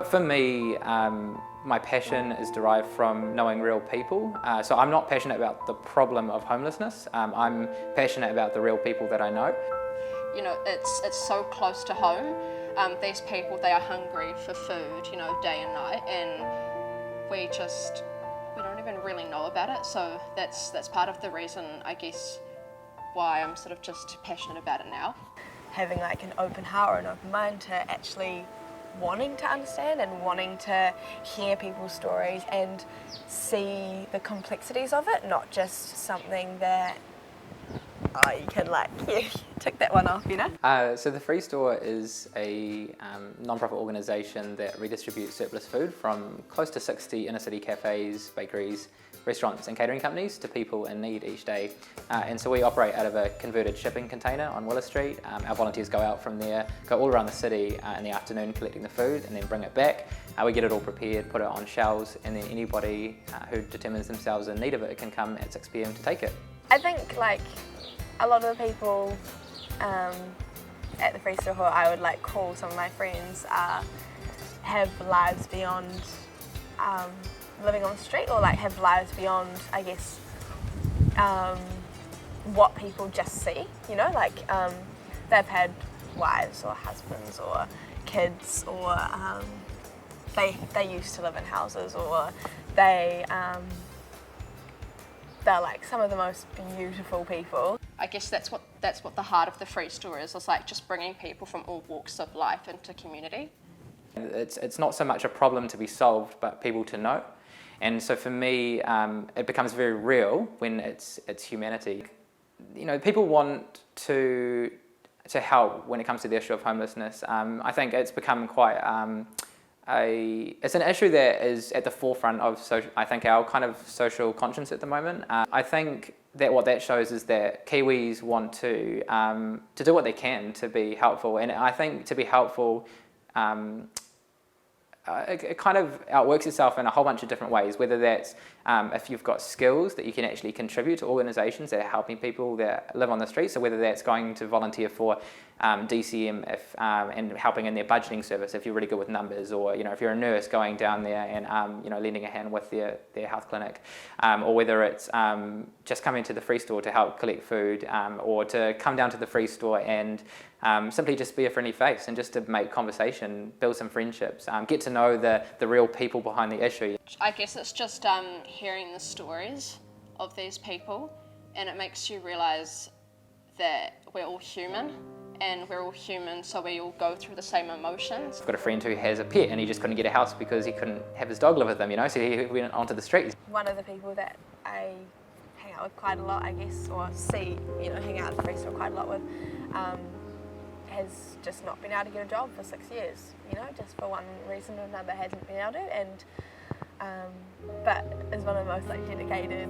For me, my passion is derived from knowing real people. So I'm not passionate about the problem of homelessness. I'm passionate about the real people that I know. You know, it's so close to home. These people, they are hungry for food, you know, day and night, and we don't even really know about it. So that's part of the reason, I guess, why I'm sort of just passionate about it now. Having like an open heart or an open mind to actually wanting to understand and wanting to hear people's stories and see the complexities of it, not just something that you can tick that one off, you know? So the Free Store is a non-profit organisation that redistributes surplus food from close to 60 inner city cafes, bakeries, restaurants and catering companies to people in need each day. And so we operate out of a converted shipping container on Willow Street. Our volunteers go out from there, go all around the city in the afternoon collecting the food and then bring it back. We get it all prepared, put it on shelves, and then anybody who determines themselves in need of it can come at 6 p.m. to take it. I think like a lot of the people at the Free Store who I would like call some of my friends have lives beyond living on the street, or like have lives beyond, I guess, what people just see, you know, like they've had wives or husbands or kids, or they used to live in houses, or they're like some of the most beautiful people. I guess that's what the heart of the Free Store is. It's like just bringing people from all walks of life into community. It's not so much a problem to be solved, but people to know. And so for me, it becomes very real when it's humanity. You know, people want to help when it comes to the issue of homelessness. I think it's become quite it's an issue that is at the forefront of our kind of social conscience at the moment. I think that what that shows is that Kiwis want to do what they can to be helpful, and I think to be helpful, it kind of outworks itself in a whole bunch of different ways, whether that's if you've got skills that you can actually contribute to organisations that are helping people that live on the streets, so whether that's going to volunteer for DCM and helping in their budgeting service if you're really good with numbers, or you know, if you're a nurse going down there and you know, lending a hand with their health clinic, or whether it's just coming to the Free Store to help collect food, or to come down to the Free Store and simply just be a friendly face and just to make conversation, build some friendships, get to know the real people behind the issue. I guess it's just hearing the stories of these people, and it makes you realise that we're all human, and we're all human, so we all go through the same emotions. I've got a friend who has a pet and he just couldn't get a house because he couldn't have his dog live with him, you know, so he went onto the streets. One of the people that I hang out with quite a lot, I guess, or see, you know, hang out at the Free Store quite a lot with, has just not been able to get a job for 6 years, you know, just for one reason or another hasn't been able to, and but is one of the most like dedicated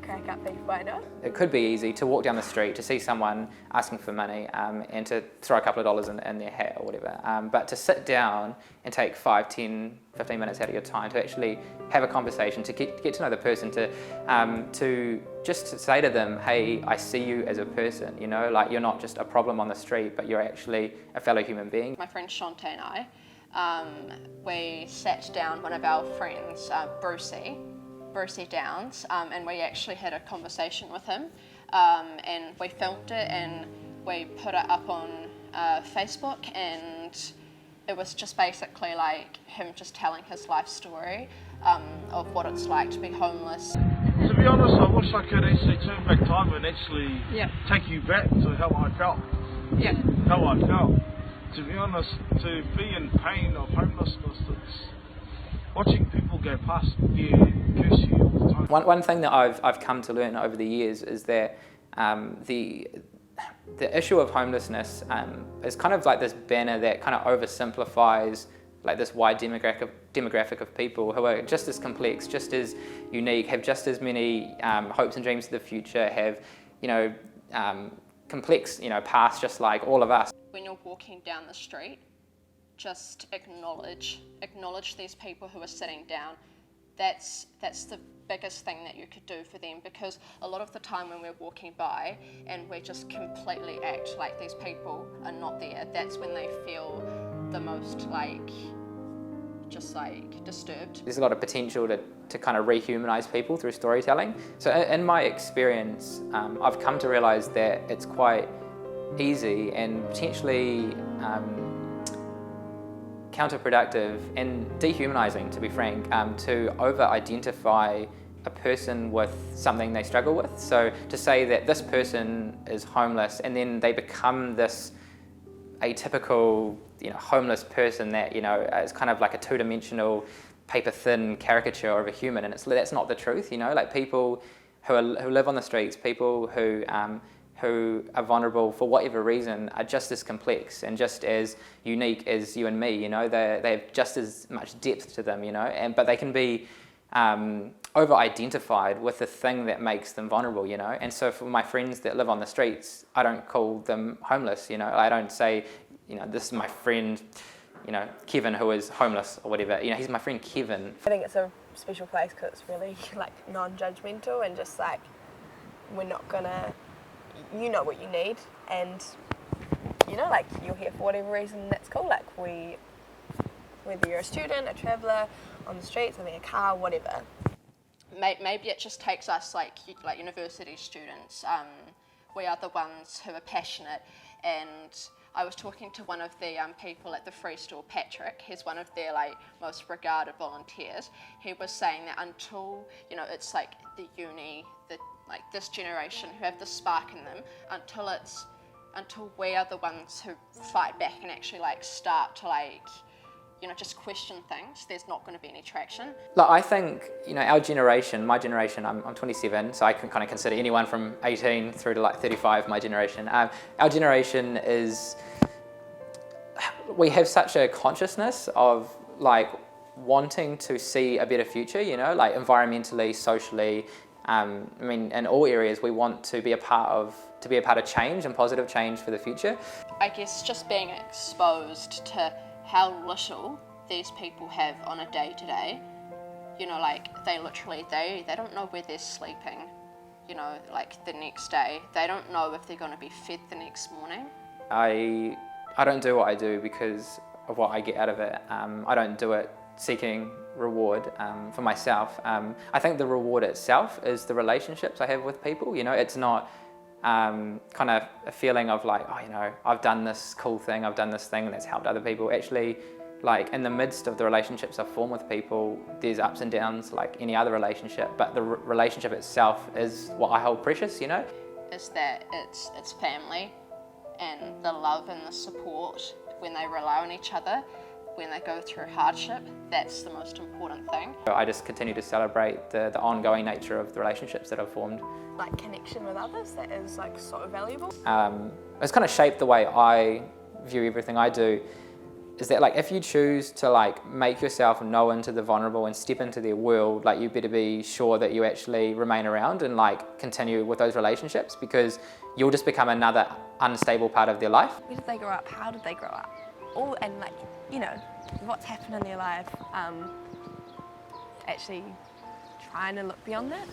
crack up people I know. It could be easy to walk down the street to see someone asking for money and to throw a couple of dollars in their hat or whatever, but to sit down and take 5, 10, 15 minutes out of your time to actually have a conversation, to get to know the person, to just say to them, hey, I see you as a person, you know, like you're not just a problem on the street, but you're actually a fellow human being. My friend Shantae and I, we sat down one of our friends, Brucey Downs, and we actually had a conversation with him, and we filmed it and we put it up on Facebook, and it was just basically like him just telling his life story of what it's like to be homeless. To be honest, I wish I could actually turn back time and actually take you back to how I felt. Yeah. How I felt. To be honest, to be in pain of homelessness, it's watching people go past, they curse you all the time. One thing that I've come to learn over the years is that the issue of homelessness is kind of like this banner that kind of oversimplifies like this wide demographic of people who are just as complex, just as unique, have just as many hopes and dreams of the future, have, you know, complex, you know, past just like all of us. When you're walking down the street, just acknowledge these people who are sitting down. That's the biggest thing that you could do for them, because a lot of the time when we're walking by and we just completely act like these people are not there, that's when they feel the most like just like disturbed. There's a lot of potential to kind of rehumanize people through storytelling. So in my experience, I've come to realize that it's quite easy and potentially counterproductive and dehumanizing, to be frank, to over-identify a person with something they struggle with. So to say that this person is homeless and then they become this atypical, homeless person that, is kind of like a two-dimensional, paper-thin caricature of a human, and that's not the truth. Like people who live on the streets, people who are vulnerable for whatever reason, are just as complex and just as unique as you and me. They have just as much depth to them. But they can be over-identified with the thing that makes them vulnerable, And so for my friends that live on the streets, I don't call them homeless, I don't say, this is my friend, Kevin, who is homeless or whatever. He's my friend Kevin. I think it's a special place because it's really like non-judgmental and just like we're not gonna, you know what you need, and like you're here for whatever reason. That's cool. Like whether you're a student, a traveller, on the streets, having a car, whatever. Maybe it just takes us like university students. We are the ones who are passionate, and I was talking to one of the people at the free store, Patrick. He's one of their most regarded volunteers. He was saying that until it's like the uni, this generation who have the spark in them, until we are the ones who fight back and actually start to just question things, there's not going to be any traction. I think, our generation, my generation, I'm 27, so I can kind of consider anyone from 18 through to 35 my generation. Our generation we have such a consciousness of wanting to see a better future, environmentally, socially, in all areas we want to be a part of change and positive change for the future. I guess just being exposed to how little these people have on a day-to-day, they literally, they don't know where they're sleeping, the next day. They don't know if they're going to be fed the next morning. I don't do what I do because of what I get out of it. I don't do it seeking reward for myself. I think the reward itself is the relationships I have with people. It's not kind of a feeling of I've done this cool thing, I've done this thing that's helped other people. Actually, in the midst of the relationships I form with people, there's ups and downs like any other relationship, but the relationship itself is what I hold precious, Is that it's family and the love and the support when they rely on each other, when they go through hardship. That's the most important thing. I just continue to celebrate the ongoing nature of the relationships that I've formed. Connection with others, that is so valuable. It's kind of shaped the way I view everything I do, is that if you choose to make yourself known to the vulnerable and step into their world, you better be sure that you actually remain around and continue with those relationships, because you'll just become another unstable part of their life. Where did they grow up? How did they grow up? All and what's happened in their life. Actually trying to look beyond that.